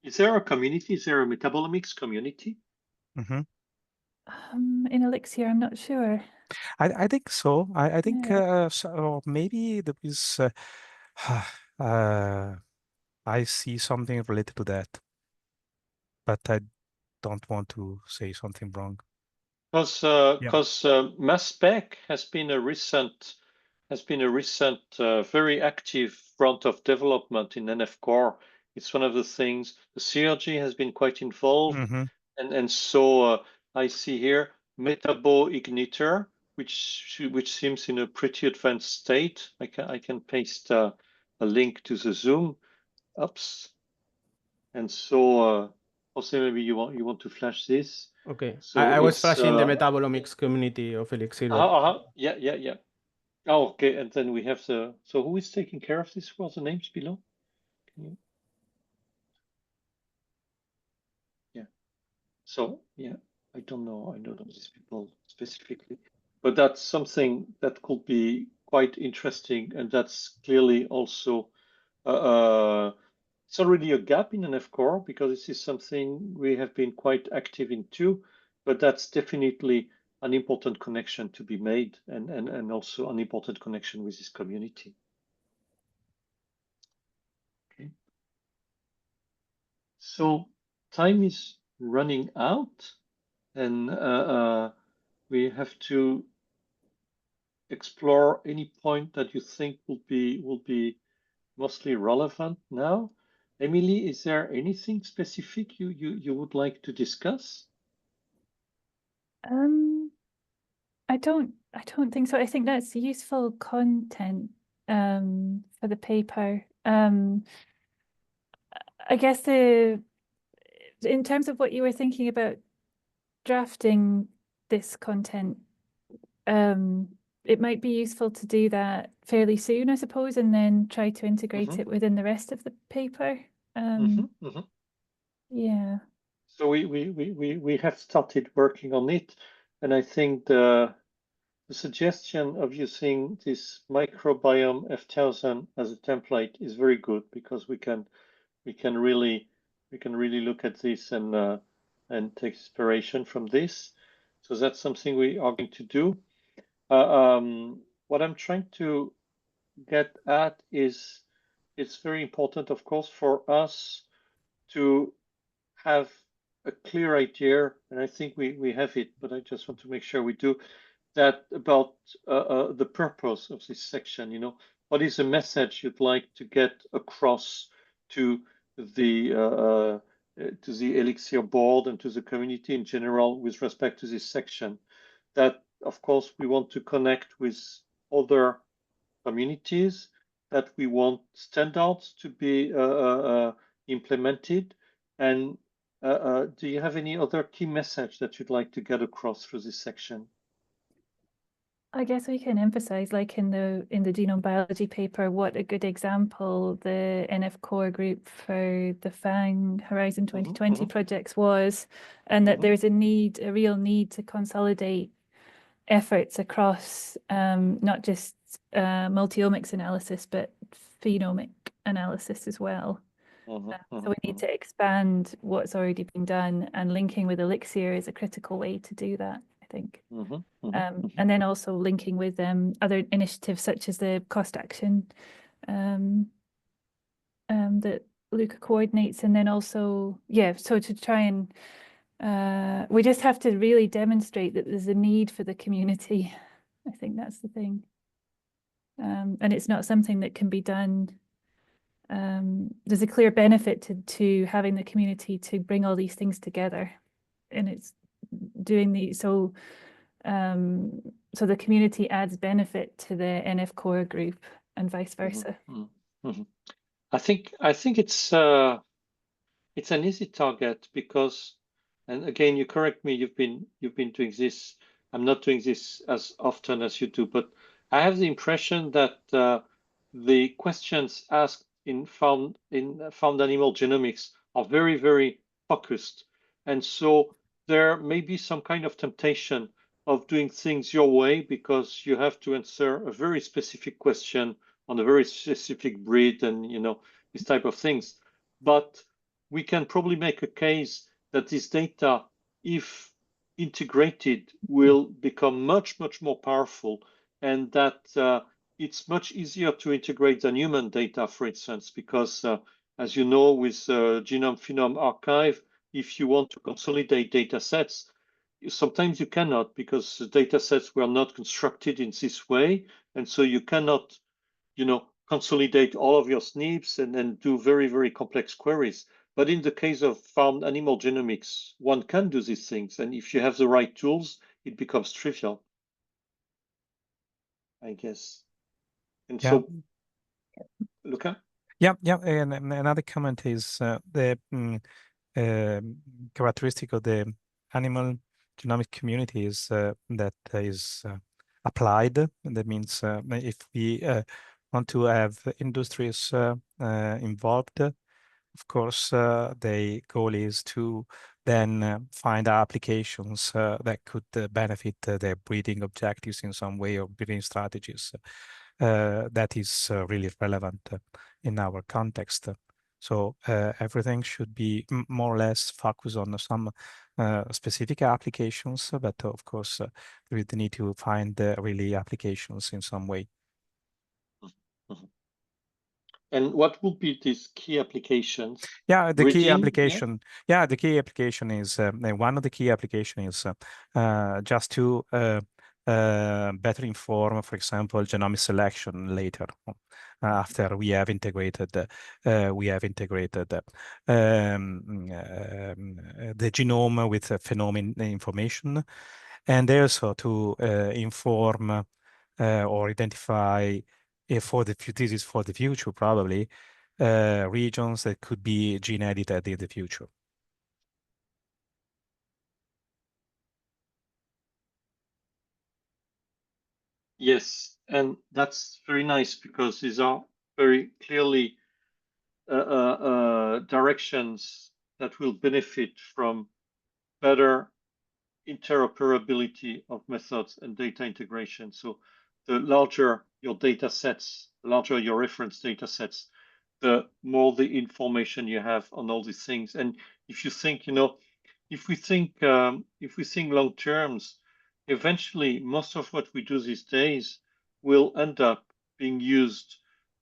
Is there a community? Is there a metabolomics community? Mm-hmm. In ELIXIR, I'm not sure. I think so. I think Yeah. so maybe there is I see something related to that, but I don't want to say something wrong. Because mass spec has been a recent very active front of development in NF core. It's one of the things. The CRG has been quite involved, Mm-hmm. and so I see here Metabo Igniter, which seems in a pretty advanced state. I can paste a link to the Zoom. Oops. And so also maybe you want to flash this. Okay. So I was it's flashing the metabolomics community of ELIXIR. yeah. Oh, okay. And then we have so who is taking care of this? What are the names below? Yeah. So yeah, I don't know these people specifically, but that's something that could be quite interesting, and that's clearly also it's already a gap in NF core because this is something we have been quite active in too, but that's definitely an important connection to be made, and also an important connection with this community. Okay. So time is running out, and we have to explore any point that you think will be mostly relevant now. Emily, is there anything specific you would like to discuss? I don't think so. I think that's useful content for the paper. I guess in terms of what you were thinking about drafting this content, it might be useful to do that fairly soon, I suppose, and then try to integrate it within the rest of the paper. Yeah. So we have started working on it, and I think the suggestion of using this microbiome F1000 as a template is very good, because we can really look at this and take inspiration from this. So that's something we are going to do. What I'm trying to get at is it's very important, of course, for us to have a clear idea, and I think we have it, but I just want to make sure we do that, about the purpose of this section. What is the message you'd like to get across to the ELIXIR board and to the community in general with respect to this section? That, of course, we want to connect with other communities, that we want standards to be implemented, and do you have any other key message that you'd like to get across through this section? I guess we can emphasize, like in the genome biology paper, what a good example the NF core group for the FANG Horizon 2020 projects was, and that there's a real need to consolidate efforts across not just multi-omics analysis, but phenomic analysis as well. So we need to expand what's already been done, and linking with ELIXIR is a critical way to do that, I think. And then also linking with other initiatives such as the cost action that Luca coordinates, and then also, so to try and we just have to really demonstrate that there's a need for the community. I think that's the thing. And it's not something that can be done. There's a clear benefit to having the community to bring all these things together, and it's doing so the community adds benefit to the NF core group and vice versa. I think it's an easy target, because, and again, you correct me, you've been doing this. I'm not doing this as often as you do, but I have the impression that the questions asked in found animal genomics are very, very focused, and so there may be some kind of temptation of doing things your way because you have to answer a very specific question on a very specific breed and, you know, these type of things. But we can probably make a case that this data, if integrated, will become much, much more powerful, and that it's much easier to integrate than human data, for instance, because as you know, with Genome Phenome Archive, if you want to consolidate data sets, sometimes you cannot because the data sets were not constructed in this way. And so you cannot, you know, consolidate all of your SNPs and then do very, very complex queries. But in the case of farmed animal genomics, one can do these things. And if you have the right tools, it becomes trivial, I guess. And so, Luca? Yeah. And another comment is the characteristic of the animal genomic community is that is applied. That means if we want to have industries involved, of course, the goal is to then find applications that could benefit their breeding objectives in some way or breeding strategies. That is really relevant in our context. So everything should be more or less focused on some specific applications, but of course, we need to find really applications in some way. Mm-hmm. And what would be these key applications? Yeah, the key Breeding, application. Yeah, the key application is one of the key application is just to better inform, for example, genomic selection later after we have integrated the genome with Phenome information, and also to inform or identify for the future probably regions that could be gene edited in the future. Yes, and that's very nice because these are very clearly directions that will benefit from better interoperability of methods and data integration. So the larger your data sets, the larger your reference data sets, the more the information you have on all these things. And if you think, you know, if we think long terms, eventually most of what we do these days will end up being used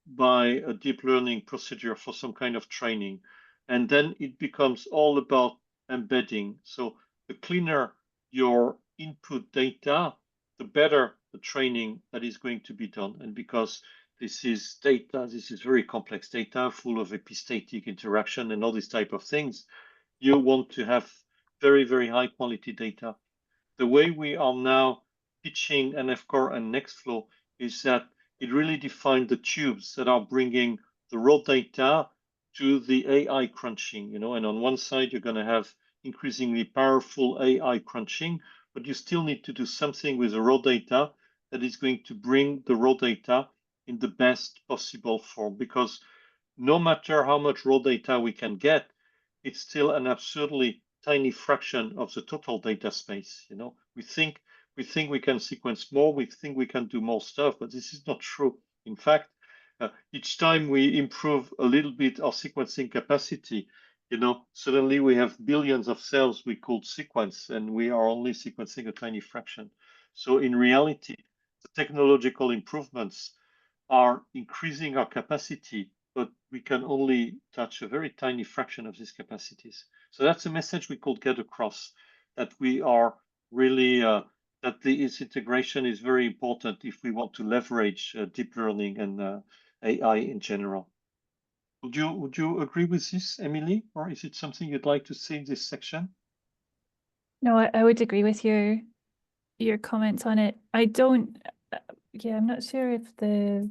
by a deep learning procedure for some kind of training. And then it becomes all about embedding. So the cleaner your input data, the better the training that is going to be done. And because this is data, this is very complex data full of epistatic interaction and all these type of things, you want to have very, very high quality data. The way we are now pitching NFCore and Nextflow is that it really defined the tubes that are bringing the raw data to the AI crunching, you know, and on one side, you're going to have increasingly powerful AI crunching, but you still need to do something with the raw data that is going to bring the raw data in the best possible form, because no matter how much raw data we can get, it's still an absurdly tiny fraction of the total data space. You know, we think we can sequence more, we think we can do more stuff, but this is not true. In fact, each time we improve a little bit our sequencing capacity, you know, suddenly we have billions of cells we could sequence, and we are only sequencing a tiny fraction. So in reality, the technological improvements are increasing our capacity, but we can only touch a very tiny fraction of these capacities. So that's a message we could get across, that we are really, that this integration is very important if we want to leverage deep learning and AI in general. Would you agree with this, Emily, or is it something you'd like to see in this section? No, I would agree with your comments on it. I don't, yeah, I'm not sure if there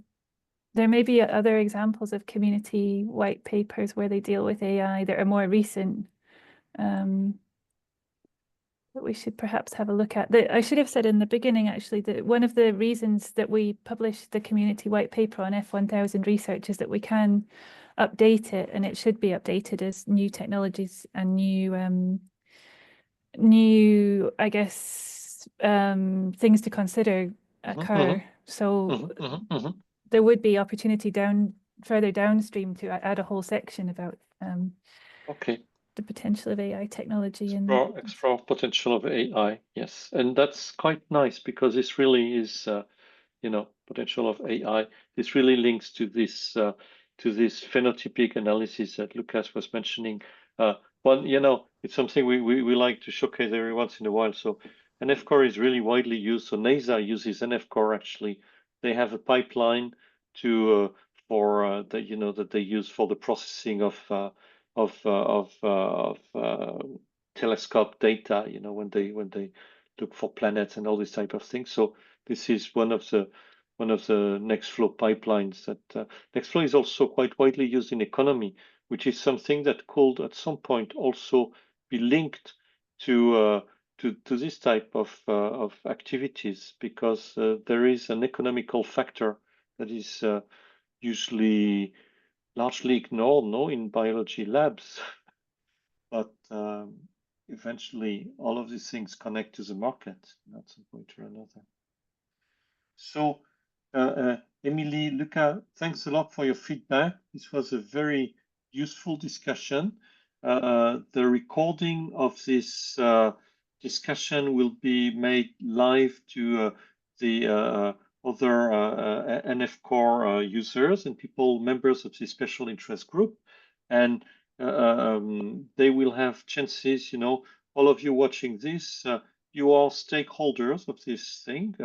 may be other examples of community white papers where they deal with AI that are more recent, that we should perhaps have a look at. I should have said in the beginning, actually, that one of the reasons that we published the community white paper on F1000 research is that we can update it, and it should be updated as new technologies and new new, I guess, things to consider occur. So there would be opportunity further downstream to add a whole section about the potential of AI technology and explore potential of AI. Yes, and that's quite nice because this really is, potential of AI. This really links to this phenotypic analysis that Lucas was mentioning. It's something we like to showcase every once in a while. So NF-core is really widely used. So NASA uses NF-core actually. They have a pipeline that they use for the processing of telescope data. When they look for planets and all these type of things. So this is one of the Nextflow pipelines that Nextflow is also quite widely used in economy, which is something that could at some point also be linked to this type of activities, because there is an economical factor that is usually largely ignored, in biology labs, but eventually all of these things connect to the market at some point or another. So, Emily, Luca, thanks a lot for your feedback. This was a very useful discussion. The recording of this discussion will be made live to the other NF-core users and members of the special interest group. And they will have chances, all of you watching this, you are stakeholders of this thing.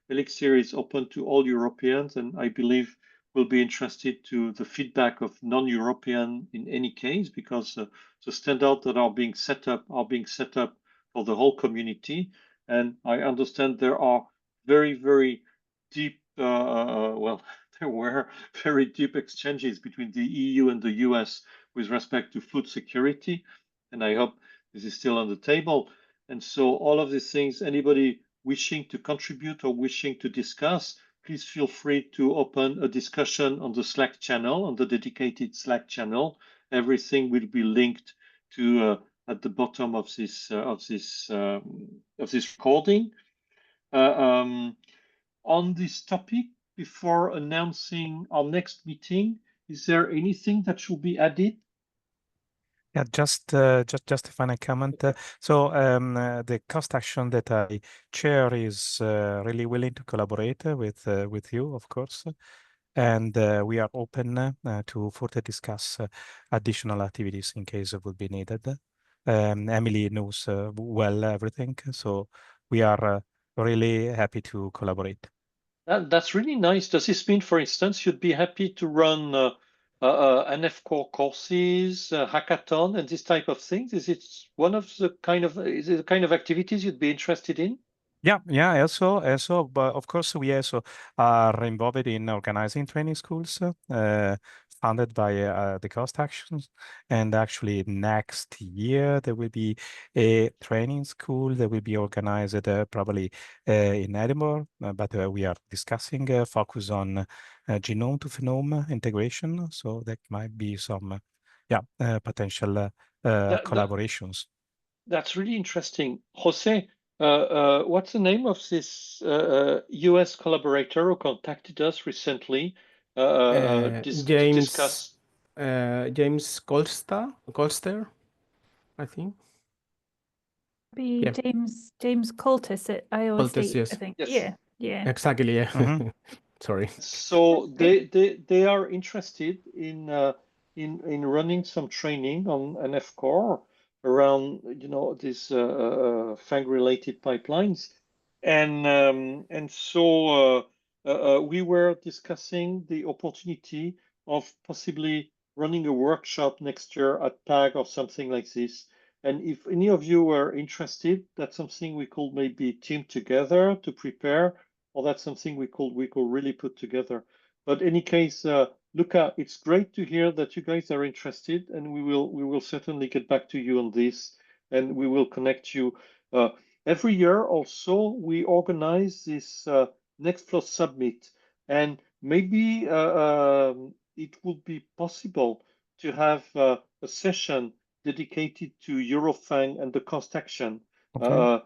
ELIXIR is open to all Europeans, and I believe will be interested to the feedback of non-European in any case, because the standards that are being set up for the whole community. And I understand there are very, very deep, there were very deep exchanges between the EU and the US with respect to food security. And I hope this is still on the table. And so all of these things, anybody wishing to contribute or wishing to discuss, please feel free to open a discussion on the Slack channel, on the dedicated Slack channel. Everything will be linked to at the bottom of this recording. On this topic, before announcing our next meeting, is there anything that should be added? Yeah, just a final comment. So the cost action that I chair is really willing to collaborate with you, of course, and we are open to further discuss additional activities in case it would be needed. Emily knows well everything, so we are really happy to collaborate. That's really nice. Does this mean, for instance, you'd be happy to run NF-core courses, hackathon, and this type of things? Is it the kind of activities you'd be interested in? Yeah. Also, but of course, we also are involved in organizing training schools funded by the cost actions. And actually, next year there will be a training school that will be organized probably in Edinburgh. But we are discussing focus on genome to phenome integration. So that might be some potential collaborations. That's really interesting, Jose. What's the name of this US collaborator who contacted us recently? James Colster, I think. Be James Coltis at IOSC, Coltis, yes. I think. Yes. Yeah. Exactly, yeah. Sorry. So they are interested in running some training on NF-core around these FANG-related pipelines, and so we were discussing the opportunity of possibly running a workshop next year at PAG or something like this. And if any of you are interested, that's something we could maybe team together to prepare, or that's something we could really put together. But in any case, Luca, it's great to hear that you guys are interested, and we will certainly get back to you on this, and we will connect you. Every year also we organize this Nextflow Summit, and maybe it would be possible to have a session dedicated to Eurofang and the cost action, Okay.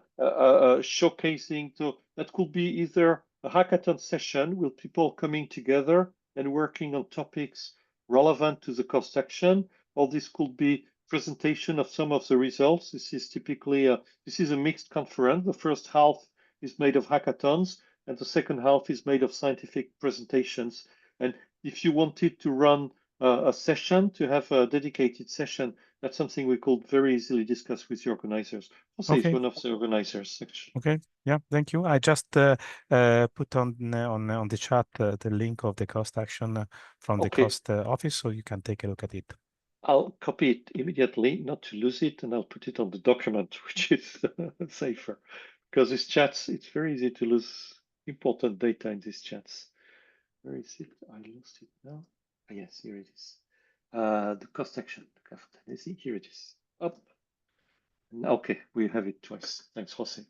showcasing. So that could be either a hackathon session with people coming together and working on topics relevant to the cost action, or this could be presentation of some of the results. This is typically this is a mixed conference. The first half is made of hackathons, and the second half is made of scientific presentations. And if you wanted to run a session, to have a dedicated session, that's something we could very easily discuss with the organizers. Jose is one of the organizers, actually. Okay. Yeah. Thank you. I just put on the chat the link of the cost action from the cost office, so you can take a look at it. I'll copy it immediately, not to lose it, and I'll put it on the document, which is safer, because these chats, it's very easy to lose important data in these chats. Where is it? I lost it now. Ah, yes, here it is. The cost action. Here it is. Up. Okay, we have it twice. Thanks, Jose.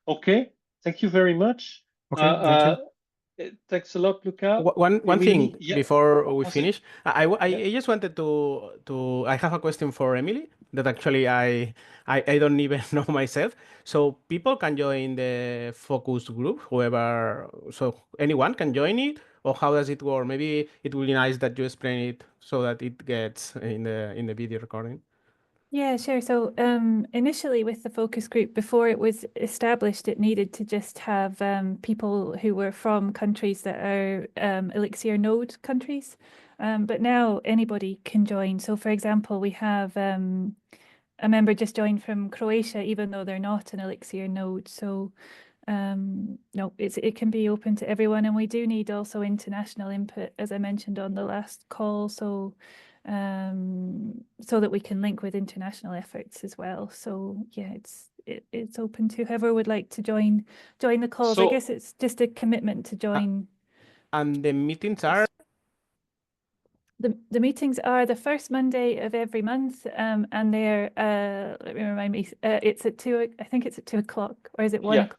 Okay, thank you very much. Okay, thank you. Thanks a lot, Luca. One thing before we Jose. finish, I just wanted to I have a question for Emily that actually I don't even know myself. So people can join the focus group, whoever, so anyone can join it, or how does it work? Maybe it would be nice that you explain it so that it gets in the video recording. Yeah, sure. So initially with the focus group, before it was established, it needed to just have people who were from countries that are ELIXIR node countries. But now anybody can join. So for example, we have a member just joined from Croatia, even though they're not an ELIXIR node. So no, it can be open to everyone. And we do need also international input, as I mentioned on the last call. So so that we can link with international efforts as well. So yeah, it's open to whoever would like to join the calls. I guess it's just a commitment to join. And the meetings are? The meetings are the first Monday of every month, and they're let me remind me, it's at 2. I think it's at 2 o'clock, or is it 1 o'clock?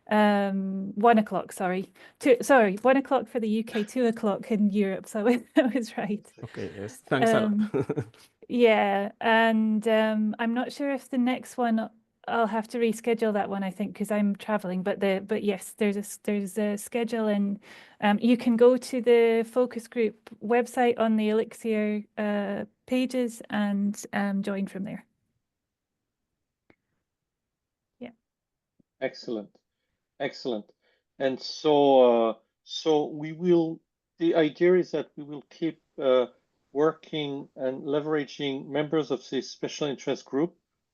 1 o'clock, sorry. 1 o'clock for the UK, 2 o'clock in Europe. So I was right. Okay, yes. Thanks a lot. Yeah, and I'm not sure if the next one I'll have to reschedule that one, I think, because I'm traveling. But yes, there's a schedule, and you can go to the focus group website on the ELIXIR pages and join from there. Yeah. Excellent. Excellent. And so we will, the idea is that we will keep working and leveraging members of this special interest group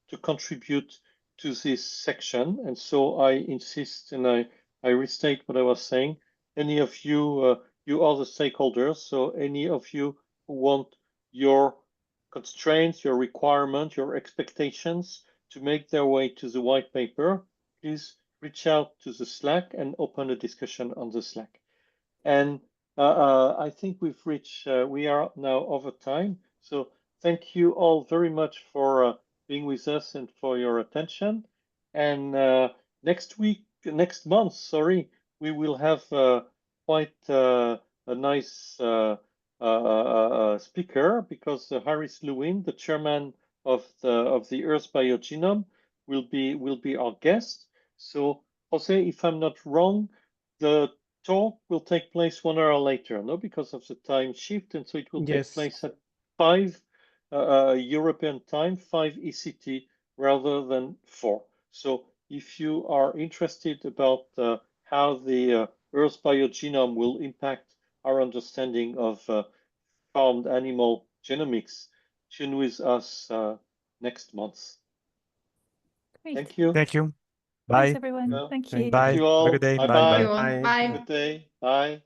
to contribute to this section. And so I insist, and I restate what I was saying. Any of you, you are the stakeholders. So any of you who want your constraints, your requirements, your expectations to make their way to the white paper, please reach out to the Slack and open a discussion on the Slack. And I think we've reached, we are now over time. So thank you all very much for being with us and for your attention. And next month, sorry, we will have quite a nice speaker, because Harris Lewin, the chairman of the Earth Biogenome, will be our guest. So, Jose, if I'm not wrong, the talk will take place 1 hour later, no, because of the time shift, and so it will take place at 5 European time, 5 ECT, rather than 4. So, if you are interested about how the Earth biogenome will impact our understanding of farmed animal genomics, tune with us next month. Great. Thank you. Thank you. Bye. Thanks, everyone. Thank you. Bye. Thank you all. Have a good day. Bye Bye. bye. Bye. Good day. Bye.